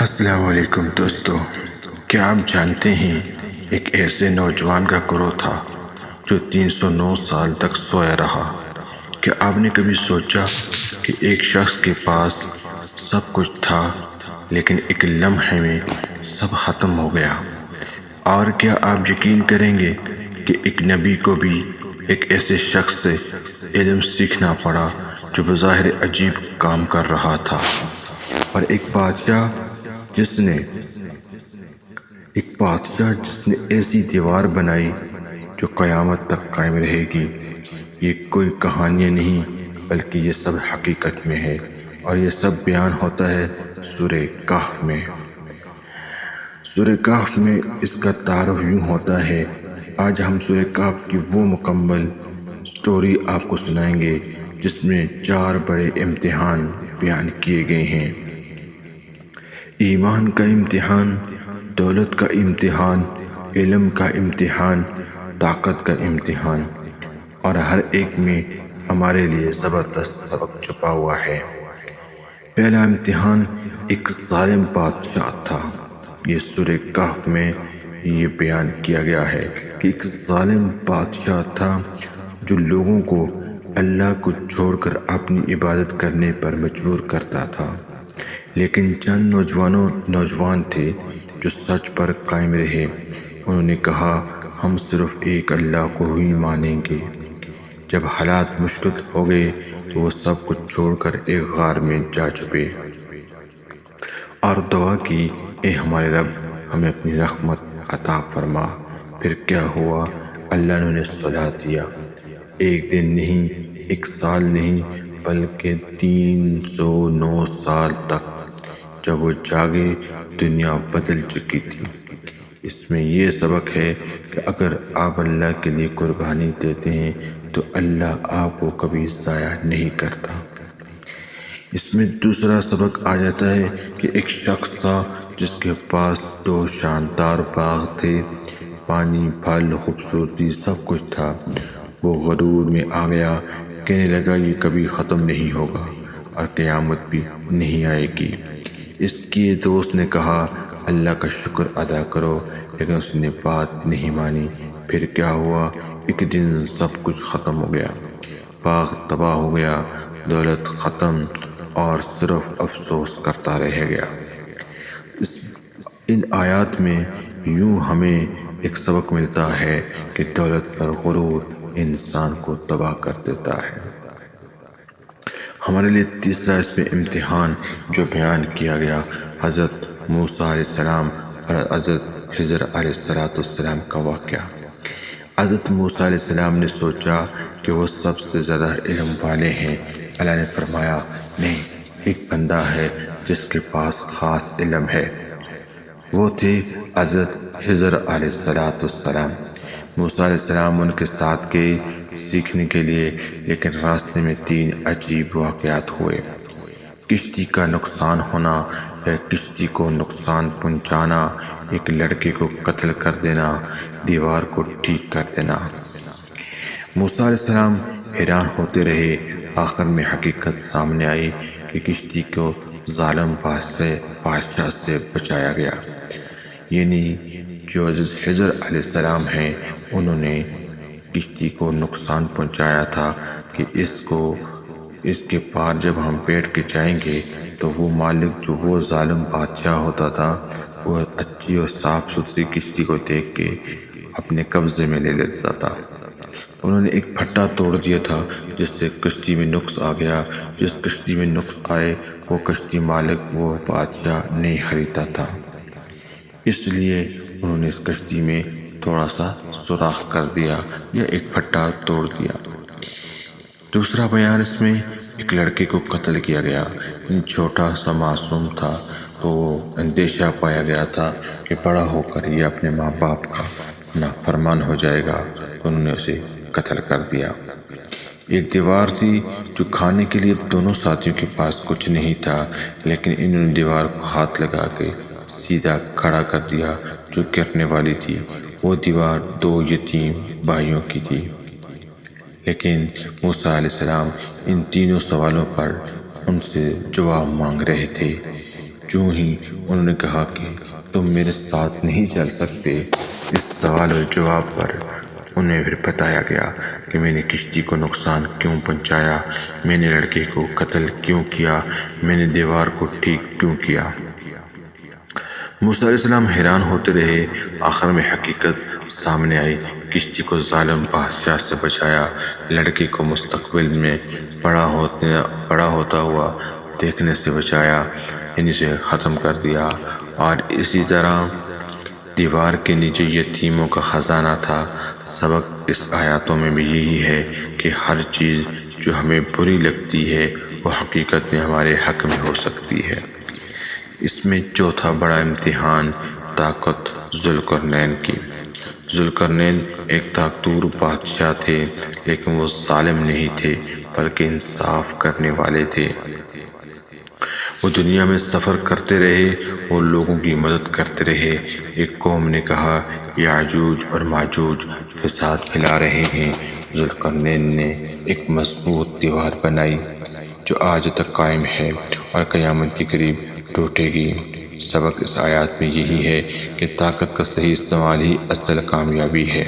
السلام علیکم دوستو، کیا آپ جانتے ہیں ایک ایسے نوجوان کا گروہ تھا جو 309 سال تک سویا رہا۔ کیا آپ نے کبھی سوچا کہ ایک شخص کے پاس سب کچھ تھا لیکن ایک لمحے میں سب ختم ہو گیا؟ اور کیا آپ یقین کریں گے کہ ایک نبی کو بھی ایک ایسے شخص سے علم سیکھنا پڑا جو بظاہر عجیب کام کر رہا تھا؟ اور ایک بادشاہ جس نے ایسی دیوار بنائی جو قیامت تک قائم رہے گی۔ یہ کوئی کہانیاں نہیں بلکہ یہ سب حقیقت میں ہے، اور یہ سب بیان ہوتا ہے سورہ کہف میں۔ سورہ کہف میں اس کا تعارف یوں ہوتا ہے۔ آج ہم سورہ کہف کی وہ مکمل سٹوری آپ کو سنائیں گے جس میں 4 بڑے امتحان بیان کیے گئے ہیں: ایمان کا امتحان، دولت کا امتحان، علم کا امتحان، طاقت کا امتحان، اور ہر ایک میں ہمارے لیے زبردست سبق چھپا ہوا ہے۔ پہلا امتحان ایک ظالم بادشاہ تھا۔ یہ سورہ کہف میں یہ بیان کیا گیا ہے کہ ایک ظالم بادشاہ تھا جو لوگوں کو اللہ کو چھوڑ کر اپنی عبادت کرنے پر مجبور کرتا تھا، لیکن چند نوجوان تھے جو سچ پر قائم رہے۔ انہوں نے کہا، ہم صرف ایک اللہ کو ہی مانیں گے۔ جب حالات مشکل ہو گئے تو وہ سب کچھ چھوڑ کر ایک غار میں جا چھپے اور دعا کی، اے ہمارے رب، ہمیں اپنی رحمت عطا فرما۔ پھر کیا ہوا؟ اللہ نے انہیں سلا دیا۔ ایک دن نہیں، ایک سال نہیں، بلکہ 309 سال تک۔ جب وہ جاگے دنیا بدل چکی تھی۔ اس میں یہ سبق ہے کہ اگر آپ اللہ کے لیے قربانی دیتے ہیں تو اللہ آپ کو کبھی ضائع نہیں کرتا۔ اس میں دوسرا سبق آ جاتا ہے کہ ایک شخص تھا جس کے پاس 2 شاندار باغ تھے، پانی، پھل، خوبصورتی، سب کچھ تھا۔ وہ غرور میں آ گیا، کہنے لگا یہ کبھی ختم نہیں ہوگا اور قیامت بھی نہیں آئے گی۔ اس کے دوست نے کہا، اللہ کا شکر ادا کرو، لیکن اس نے بات نہیں مانی۔ پھر کیا ہوا؟ ایک دن سب کچھ ختم ہو گیا، باغ تباہ ہو گیا، دولت ختم، اور صرف افسوس کرتا رہ گیا۔ ان آیات میں یوں ہمیں ایک سبق ملتا ہے کہ دولت پر غرور انسان کو تباہ کر دیتا ہے۔ ہمارے لیے تیسرا اس میں امتحان جو بیان کیا گیا، حضرت موسیٰ علیہ السلام اور حضرت خضر علیہ السلام کا واقعہ۔ حضرت موسیٰ علیہ السلام نے سوچا کہ وہ سب سے زیادہ علم والے ہیں۔ اللہ نے فرمایا، نہیں، ایک بندہ ہے جس کے پاس خاص علم ہے۔ وہ تھے حضرت خضر علیہ السلام۔ موسیٰ علیہ السلام ان کے ساتھ گئے سیکھنے کے لیے، لیکن راستے میں 3 عجیب واقعات ہوئے: کشتی کا نقصان ہونا، یا کشتی کو نقصان پہنچانا، ایک لڑکے کو قتل کر دینا، دیوار کو ٹھیک کر دینا۔ موسیٰ علیہ السلام حیران ہوتے رہے۔ آخر میں حقیقت سامنے آئی کہ کشتی کو ظالم بادشاہ سے بچایا گیا، یعنی جو حضرت خضر علیہ السلام ہیں، انہوں نے کشتی کو نقصان پہنچایا تھا کہ اس کے پار جب ہم بیٹھ کے جائیں گے تو وہ مالک جو وہ ظالم بادشاہ ہوتا تھا، وہ اچھی اور صاف ستھری کشتی کو دیکھ کے اپنے قبضے میں لے لیتا تھا۔ انہوں نے ایک پھٹا توڑ دیا تھا جس سے کشتی میں نقص آ گیا۔ جس کشتی میں نقص آئے وہ کشتی مالک، وہ بادشاہ نہیں خریدتا تھا، اس لیے انہوں نے اس کشتی میں تھوڑا سا سوراخ کر دیا یا ایک پھٹا توڑ دیا۔ دوسرا بیان اس میں ایک لڑکے کو قتل کیا گیا، چھوٹا سا معصوم تھا، تو اندیشہ پایا گیا تھا کہ بڑا ہو کر یہ اپنے ماں باپ کا نافرمان ہو جائے گا، تو انہوں نے اسے قتل کر دیا۔ ایک دیوار تھی جو کھانے کے لیے دونوں ساتھیوں کے پاس کچھ نہیں تھا، لیکن انہوں نے دیوار کو ہاتھ لگا کے سیدھا کھڑا کر دیا جو گرنے والی تھی۔ وہ دیوار 2 یتیم بھائیوں کی تھی۔ لیکن موسیٰ علیہ السلام ان تینوں سوالوں پر ان سے جواب مانگ رہے تھے۔ چوں ہی انہوں نے کہا کہ تم میرے ساتھ نہیں چل سکتے، اس سوال اور جواب پر انہیں پھر بتایا گیا کہ میں نے کشتی کو نقصان کیوں پہنچایا، میں نے لڑکے کو قتل کیوں کیا، میں نے دیوار کو ٹھیک کیوں کیا۔ موسیٰ علیہ السلام حیران ہوتے رہے۔ آخر میں حقیقت سامنے آئی۔ کشتی کو ظالم بادشاہ سے بچایا، لڑکے کو مستقبل میں بڑا ہوتا ہوا دیکھنے سے بچایا، یعنی اسے ختم کر دیا۔ اور اسی طرح دیوار کے نیچے یتیموں کا خزانہ تھا۔ سبق اس آیاتوں میں بھی یہی ہے کہ ہر چیز جو ہمیں بری لگتی ہے وہ حقیقت میں ہمارے حق میں ہو سکتی ہے۔ اس میں چوتھا بڑا امتحان طاقت ذوالقرنین کی۔ ذوالقرنین ایک طاقتور بادشاہ تھے، لیکن وہ ظالم نہیں تھے بلکہ انصاف کرنے والے تھے۔ وہ دنیا میں سفر کرتے رہے، وہ لوگوں کی مدد کرتے رہے۔ ایک قوم نے کہا یاجوج اور ماجوج فساد پھیلا رہے ہیں۔ ذوالقرنین نے ایک مضبوط دیوار بنائی جو آج تک قائم ہے اور قیامت کے قریب ٹوٹے گی۔ سبق اس آیات میں یہی ہے کہ طاقت کا صحیح استعمال ہی اصل کامیابی ہے،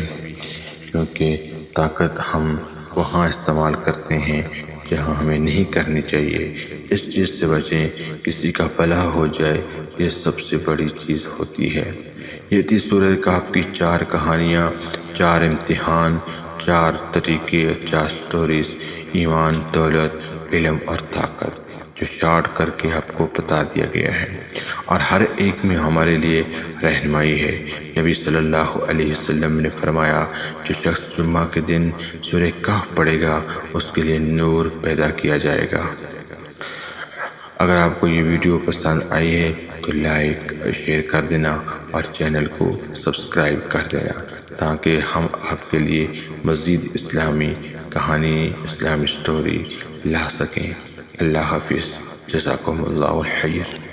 کیونکہ طاقت ہم وہاں استعمال کرتے ہیں جہاں ہمیں نہیں کرنی چاہیے۔ اس چیز سے بچیں کسی کا بھلا ہو جائے، یہ سب سے بڑی چیز ہوتی ہے۔ یہ تھی سورہ کہف کی 4 کہانیاں، 4 امتحان، 4 طریقے، 4 سٹوریز، ایمان، دولت، علم اور طاقت، جو شارٹ کر کے آپ کو بتا دیا گیا ہے، اور ہر ایک میں ہمارے لیے رہنمائی ہے۔ نبی صلی اللہ علیہ وسلم نے فرمایا جو شخص جمعہ کے دن سورہ کہف پڑھے گا اس کے لیے نور پیدا کیا جائے گا۔ اگر آپ کو یہ ویڈیو پسند آئی ہے تو لائک اور شیئر کر دینا اور چینل کو سبسکرائب کر دینا تاکہ ہم آپ کے لیے مزید اسلامی کہانی، اسلامی سٹوری لا سکیں۔ اللہ حافظ، جزاکم اللہ الخیر۔